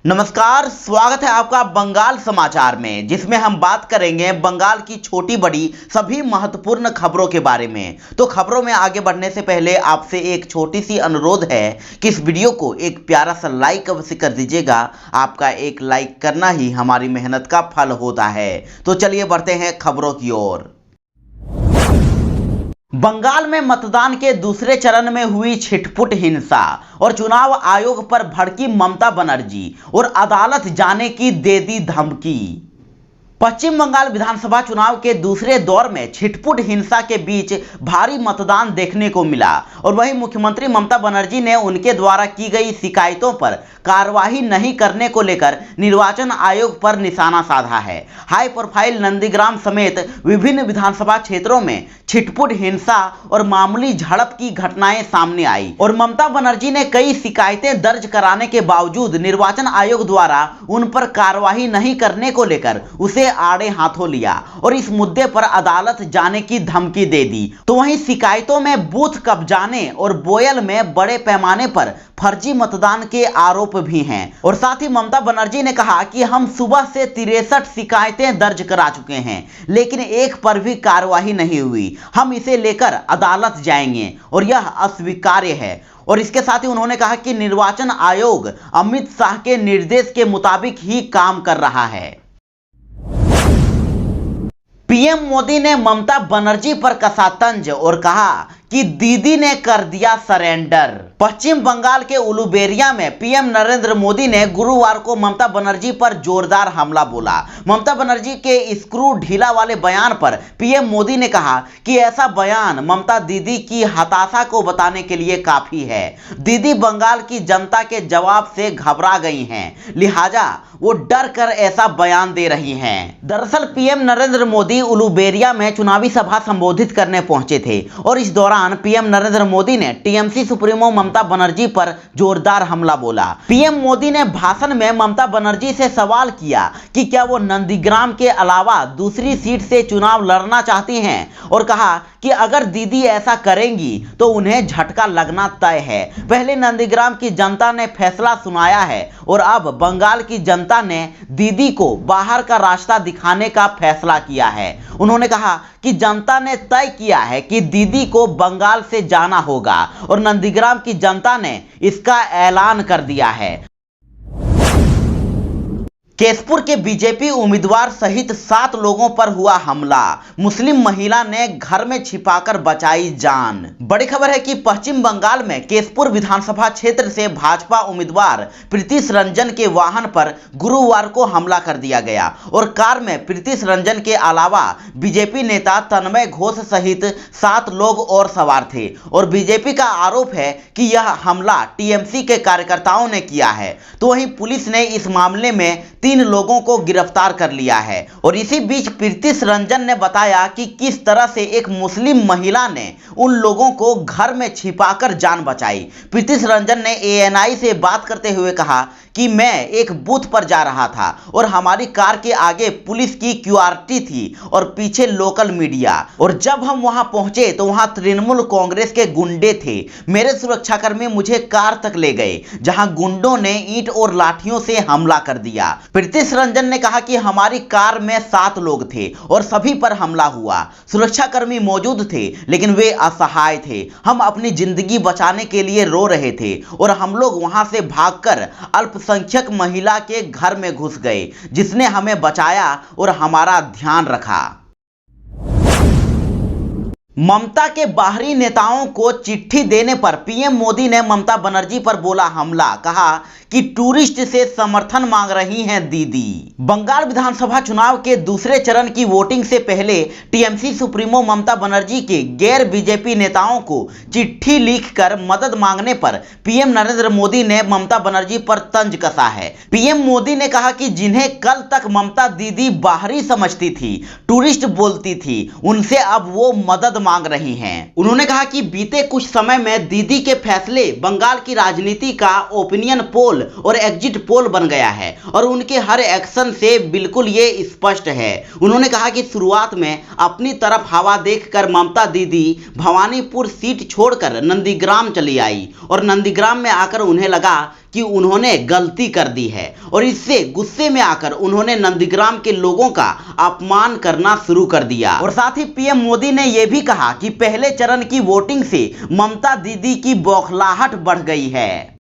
नमस्कार, स्वागत है आपका बंगाल समाचार में, जिसमें हम बात करेंगे बंगाल की छोटी बड़ी सभी महत्वपूर्ण खबरों के बारे में। तो खबरों में आगे बढ़ने से पहले आपसे एक छोटी सी अनुरोध है कि इस वीडियो को एक प्यारा सा लाइक अवश्य कर दीजिएगा। आपका एक लाइक करना ही हमारी मेहनत का फल होता है। तो चलिए बढ़ते हैं खबरों की ओर। बंगाल में मतदान के दूसरे चरण में हुई छिटपुट हिंसा और चुनाव आयोग पर भड़की ममता बनर्जी और अदालत जाने की दे दी धमकी। पश्चिम बंगाल विधानसभा चुनाव के दूसरे दौर में छिटपुट हिंसा के बीच भारी मतदान देखने को मिला और वहीं मुख्यमंत्री ममता बनर्जी ने उनके द्वारा की गई शिकायतों पर कार्रवाई नहीं करने को लेकर निर्वाचन आयोग पर निशाना साधा है। हाई प्रोफाइल नंदीग्राम समेत विभिन्न विधानसभा क्षेत्रों में छिटपुट हिंसा और मामूली झड़प की घटनाएं सामने आई और ममता बनर्जी ने कई शिकायतें दर्ज कराने के बावजूद निर्वाचन आयोग द्वारा उन पर कार्रवाई नहीं करने को लेकर उसे आड़े हाथों लिया और इस मुद्दे पर अदालत जाने की धमकी दे दी। तो वहीं शिकायतों में बूथ कब्जाने और बोयल में बड़े पैमाने पर फर्जी मतदान के आरोप भी हैं और साथ ही ममता बनर्जी ने कहा कि हम सुबह से 63 शिकायतें दर्ज करा चुके हैं, लेकिन एक पर भी कार्रवाई नहीं हुई। हम इसे लेकर अदालत जाएंगे और यह अस्वीकार्य है। और इसके साथ ही उन्होंने कहा कि निर्वाचन आयोग अमित शाह के निर्देश के मुताबिक ही काम कर रहा है। पीएम मोदी ने ममता बनर्जी पर कसा तंज और कहा कि दीदी ने कर दिया सरेंडर। पश्चिम बंगाल के उलुबेरिया में पीएम नरेंद्र मोदी ने गुरुवार को ममता बनर्जी पर जोरदार हमला बोला। ममता बनर्जी के स्क्रू ढीला वाले बयान पर पीएम मोदी ने कहा कि ऐसा बयान ममता दीदी की हताशा को बताने के लिए काफी है। दीदी बंगाल की जनता के जवाब से घबरा गई हैं, लिहाजा वो डर कर ऐसा बयान दे रही हैं। दरअसल पीएम नरेंद्र मोदी उलुबेरिया में चुनावी सभा संबोधित करने पहुंचे थे और इस दौरान पीएम नरेंद्र मोदी ने टीएमसी सुप्रीमो ममता बनर्जी पर जोरदार हमला बोला। पीएम मोदी ने भाषण में ममता बनर्जी से सवाल किया कि क्या वो नंदीग्राम के अलावा दूसरी सीट से चुनाव लड़ना चाहती हैं और कहा कि अगर दीदी ऐसा करेंगी तो उन्हें झटका लगना तय है। पहले नंदीग्राम की जनता ने फैसला सुनाया है और अब बंगाल की जनता ने दीदी को बाहर का रास्ता दिखाने का फैसला किया है। उन्होंने कहा कि जनता ने तय किया है कि दीदी को बंगाल से जाना होगा और नंदीग्राम की जनता ने इसका ऐलान कर दिया है। केसपुर के बीजेपी उम्मीदवार सहित 7 लोगों पर हुआ हमला। मुस्लिम महिला ने घर में छिपाकर बचाई जान। बड़ी खबर है कि पश्चिम बंगाल में केसपुर विधानसभा क्षेत्र से भाजपा उम्मीदवार प्रीतिश रंजन के वाहन पर गुरुवार को हमला कर दिया गया और कार में प्रीतिश रंजन के अलावा बीजेपी नेता तन्मय घोष सहित 7 लोग और सवार थे और बीजेपी का आरोप है कि यह हमला टीएमसी के कार्यकर्ताओं ने किया है। तो वहीं पुलिस ने इस मामले में 3 लोगों को गिरफ्तार कर लिया है और इसी बीच प्रीतिश रंजन ने बताया कि किस तरह से एक मुस्लिम महिला ने उन लोगों को घर में छिपाकर जान बचाई। प्रीतिश रंजन ने एएनआई से बात करते हुए कहा कि मैं एक बूथ पर जा रहा था और हमारी कार के आगे पुलिस की क्यूआरटी थी और पीछे लोकल मीडिया, और जब हम वहां पहुंचे तो वहां तृणमूल कांग्रेस के गुंडे थे। मेरे सुरक्षाकर्मी मुझे कार तक ले गए जहां गुंडों ने ईंट और लाठियों से हमला कर दिया। प्रीतिश रंजन ने कहा कि हमारी कार में 7 लोग थे और सभी पर हमला हुआ। सुरक्षाकर्मी मौजूद थे लेकिन वे असहाय थे। हम अपनी जिंदगी बचाने के लिए रो रहे थे और हम लोग वहां से भागकर अल्पसंख्यक महिला के घर में घुस गए, जिसने हमें बचाया और हमारा ध्यान रखा। ममता के बाहरी नेताओं को चिट्ठी देने पर पीएम मोदी ने ममता बनर्जी पर बोला हमला। कहा कि टूरिस्ट से समर्थन मांग रही हैं दीदी। बंगाल विधानसभा चुनाव के दूसरे चरण की वोटिंग से पहले टीएमसी सुप्रीमो ममता बनर्जी के गैर बीजेपी नेताओं को चिट्ठी लिखकर मदद मांगने पर पीएम नरेंद्र मोदी ने ममता बनर्जी पर तंज कसा है। पीएम मोदी ने कहा कि जिन्हें कल तक ममता दीदी बाहरी समझती थी, टूरिस्ट बोलती थी, उनसे अब वो मदद मांग रही हैं। उन्होंने कहा कि बीते कुछ समय में दीदी के फैसले बंगाल की राजनीति का ओपिनियन पोल और एग्जिट पोल बन गया है और उनके हर एक्शन से बिल्कुल ये स्पष्ट है। उन्होंने कहा कि शुरुआत में अपनी तरफ हवा देखकर ममता दीदी भवानीपुर सीट छोड़कर नंदीग्राम चली आई और नंदीग्राम में आकर उन्हें लगा कि उन्होंने गलती कर दी है और इससे गुस्से में आकर उन्होंने नंदीग्राम के लोगों का अपमान करना शुरू कर दिया। और साथ ही पीएम मोदी ने यह भी कहा कि पहले चरण की वोटिंग से ममता दीदी की बौखलाहट बढ़ गई है।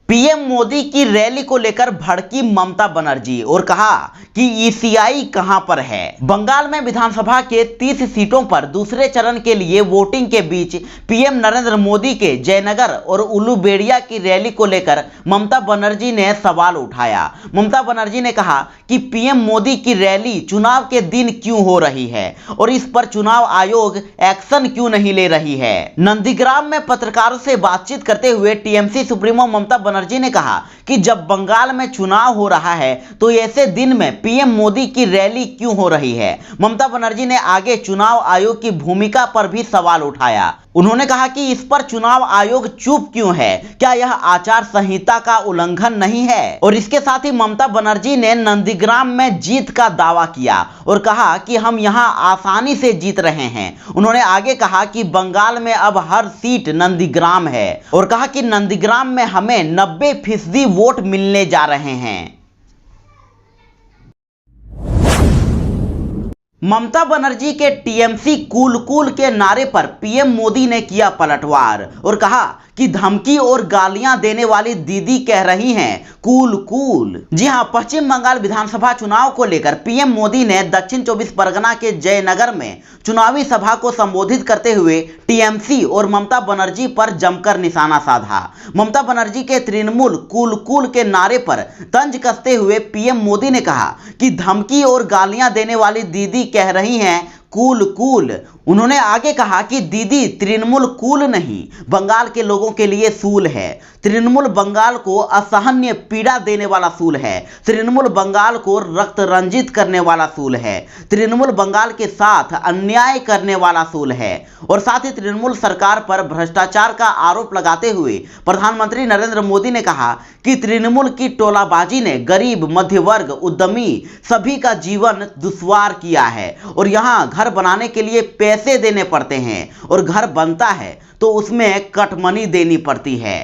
पीएम मोदी की रैली को लेकर भड़की ममता बनर्जी और कहा कि ईसीआई कहां पर है। बंगाल में विधानसभा के 30 सीटों पर दूसरे चरण के लिए वोटिंग के बीच पीएम नरेंद्र मोदी के जयनगर और उलूबेड़िया की रैली को लेकर ममता बनर्जी ने सवाल उठाया। ममता बनर्जी ने कहा कि पीएम मोदी की रैली चुनाव के दिन क्यों हो रही है और इस पर चुनाव आयोग एक्शन क्यों नहीं ले रही है। नंदीग्राम में पत्रकारों से बातचीत करते हुए टीएमसी सुप्रीमो ममता बनर्जी ने कहा कि जब बंगाल में चुनाव हो रहा है तो ऐसे दिन में पीएम मोदी की रैली क्यों हो रही है। ममता बनर्जी ने आगे चुनाव आयोग की भूमिका पर भी सवाल उठाया। उन्होंने कहा कि इस पर चुनाव आयोग चुप क्यों है, क्या यह आचार संहिता का उल्लंघन नहीं है। और इसके साथ ही ममता बनर्जी ने नंदीग्राम में जीत का दावा किया और कहा कि हम यहां आसानी से जीत रहे हैं। उन्होंने आगे कहा कि बंगाल में अब हर सीट नंदीग्राम है और कहा कि नंदीग्राम में हमें 90% वोट मिलने जा रहे हैं। ममता बनर्जी के टीएमसी कूल कूल के नारे पर पीएम मोदी ने किया पलटवार और कहा कि धमकी और गालियां देने वाली दीदी कह रही हैं कूल कूल। जी हां, पश्चिम बंगाल विधानसभा चुनाव को लेकर पीएम मोदी ने दक्षिण 24 परगना के जयनगर में चुनावी सभा को संबोधित करते हुए टीएमसी और ममता बनर्जी पर जमकर निशाना साधा। ममता बनर्जी के तृणमूल कूल कूल के नारे पर तंज कसते हुए पीएम मोदी ने कहा कि धमकी और गालियां देने वाली दीदी कह रही हैं कूल कूल। उन्होंने आगे कहा कि दीदी तृणमूल कूल नहीं, बंगाल के लोगों के लिए सूल है। तृणमूल बंगाल को असहनीय पीड़ा देने वाला सूल है। तृणमूल बंगाल को रक्त रंजित करने वाला सूल है। तृणमूल बंगाल के साथ अन्याय करने वाला सूल है। और साथ ही तृणमूल सरकार पर भ्रष्टाचार का आरोप लगाते हुए प्रधानमंत्री नरेंद्र मोदी ने कहा कि तृणमूल की टोलाबाजी ने गरीब, मध्य वर्ग, उद्यमी सभी का जीवन दुश्वार किया है और यहाँ घर बनाने के लिए पैसे देने पड़ते हैं और घर बनता है तो उसमें कटमनी देनी पड़ती है।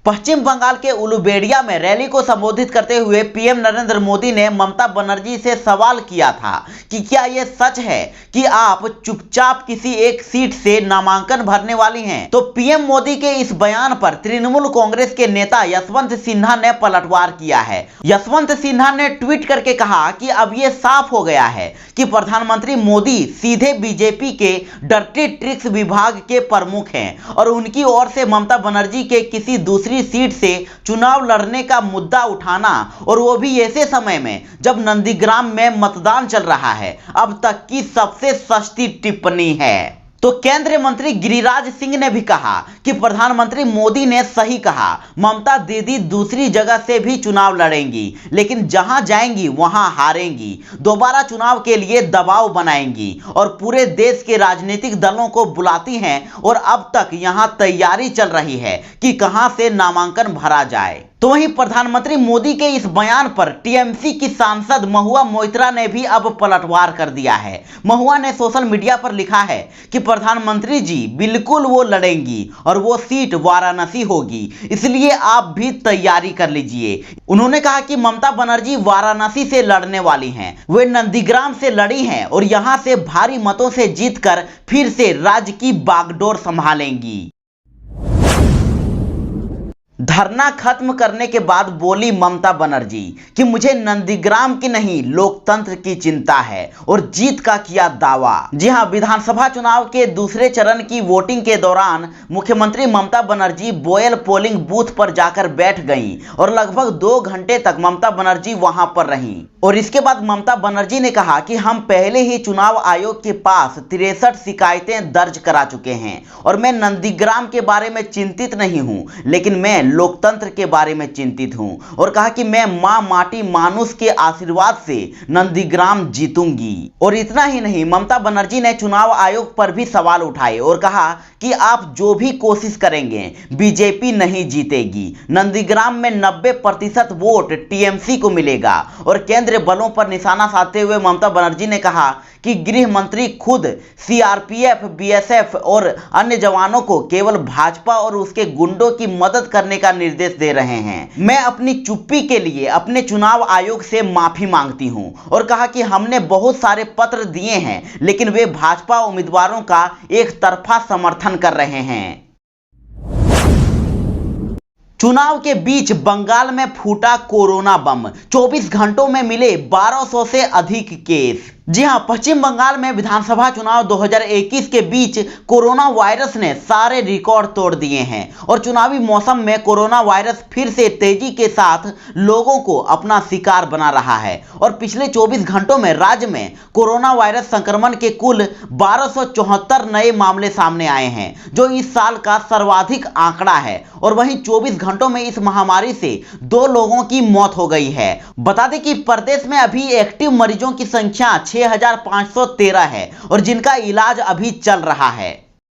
पश्चिम बंगाल के उलूबेड़िया में रैली को संबोधित करते हुए पीएम नरेंद्र मोदी ने ममता बनर्जी से सवाल किया था कि क्या यह सच है कि आप चुपचाप किसी एक सीट से नामांकन भरने वाली हैं। तो पीएम मोदी के इस बयान पर तृणमूल कांग्रेस के नेता यशवंत सिन्हा ने पलटवार किया है। यशवंत सिन्हा ने ट्वीट करके कहा कि अब यह साफ हो गया है कि प्रधानमंत्री मोदी सीधे बीजेपी के डर्टी ट्रिक्स विभाग के प्रमुख हैं और उनकी ओर से ममता बनर्जी के किसी दूसरी सीट से चुनाव लड़ने का मुद्दा उठाना और वो भी ऐसे समय में जब नंदीग्राम में मतदान चल रहा है, अब तक की सबसे सस्ती टिप्पणी है। तो केंद्रीय मंत्री गिरिराज सिंह ने भी कहा कि प्रधानमंत्री मोदी ने सही कहा, ममता दीदी दूसरी जगह से भी चुनाव लड़ेंगी लेकिन जहां जाएंगी वहां हारेंगी, दोबारा चुनाव के लिए दबाव बनाएंगी और पूरे देश के राजनीतिक दलों को बुलाती हैं और अब तक यहां तैयारी चल रही है कि कहां से नामांकन भरा जाए। तो वहीं प्रधानमंत्री मोदी के इस बयान पर टीएमसी की सांसद महुआ मोइत्रा ने भी अब पलटवार कर दिया है। महुआ ने सोशल मीडिया पर लिखा है कि प्रधानमंत्री जी बिल्कुल वो लड़ेंगी और वो सीट वाराणसी होगी, इसलिए आप भी तैयारी कर लीजिए। उन्होंने कहा कि ममता बनर्जी वाराणसी से लड़ने वाली हैं, वे नंदीग्राम से लड़ी हैं और यहां से भारी मतों से जीतकर फिर से राज्य की बागडोर संभालेंगी। धरना खत्म करने के बाद बोली ममता बनर्जी कि मुझे नंदीग्राम की नहीं लोकतंत्र की चिंता है और जीत का किया दावा। जी हां, विधानसभा चुनाव के दूसरे चरण की वोटिंग के दौरान मुख्यमंत्री ममता बनर्जी बोयल पोलिंग बूथ पर जाकर बैठ गईं और लगभग 2 घंटे तक ममता बनर्जी वहां पर रहीं। और इसके बाद ममता बनर्जी ने कहा कि हम पहले ही चुनाव आयोग के पास 63 शिकायतें दर्ज करा चुके हैं और मैं नंदीग्राम के बारे में चिंतित नहीं हूं, लेकिन मैं लोकतंत्र के बारे में चिंतित हूं और कहा कि मैं मां माटी मानुष के आशीर्वाद से नंदीग्राम जीतूंगी। और इतना ही नहीं, ममता बनर्जी ने चुनाव आयोग पर भी सवाल उठाए और कहा कि आप जो भी कोशिश करेंगे बीजेपी नहीं जीतेगी। नंदीग्राम में 90% वोट टीएमसी को मिलेगा। और केंद्रीय बलों पर निशाना साधते हुए ममता बनर्जी ने कहा कि गृह मंत्री खुद सीआरपीएफ, बीएसएफ और अन्य जवानों को केवल भाजपा और उसके गुंडों की मदद करने का निर्देश दे रहे हैं। मैं अपनी चुप्पी के लिए अपने चुनाव आयोग से माफी मांगती हूं और कहा कि हमने बहुत सारे पत्र दिए हैं, लेकिन वे भाजपा उम्मीदवारों का एक तरफा समर्थन कर रहे हैं। चुनाव के बीच बंगाल में फूटा कोरोना बम, 24 घंटों में मिले 1200 से अधिक केस। जी हां, पश्चिम बंगाल में विधानसभा चुनाव 2021 के बीच कोरोना वायरस ने सारे रिकॉर्ड तोड़ दिए हैं और चुनावी मौसम में कोरोना वायरस फिर से तेजी के साथ लोगों को अपना शिकार बना रहा है। और पिछले 24 घंटों में राज्य में कोरोना वायरस संक्रमण के कुल 1274 नए मामले सामने आए हैं, जो इस साल का सर्वाधिक आंकड़ा है। और वहीं 24 घंटों में इस महामारी से 2 लोगों की मौत हो गई है। बता दें कि प्रदेश में अभी एक्टिव मरीजों की संख्या 6513 है और जिनका इलाज अभी चल रहा है।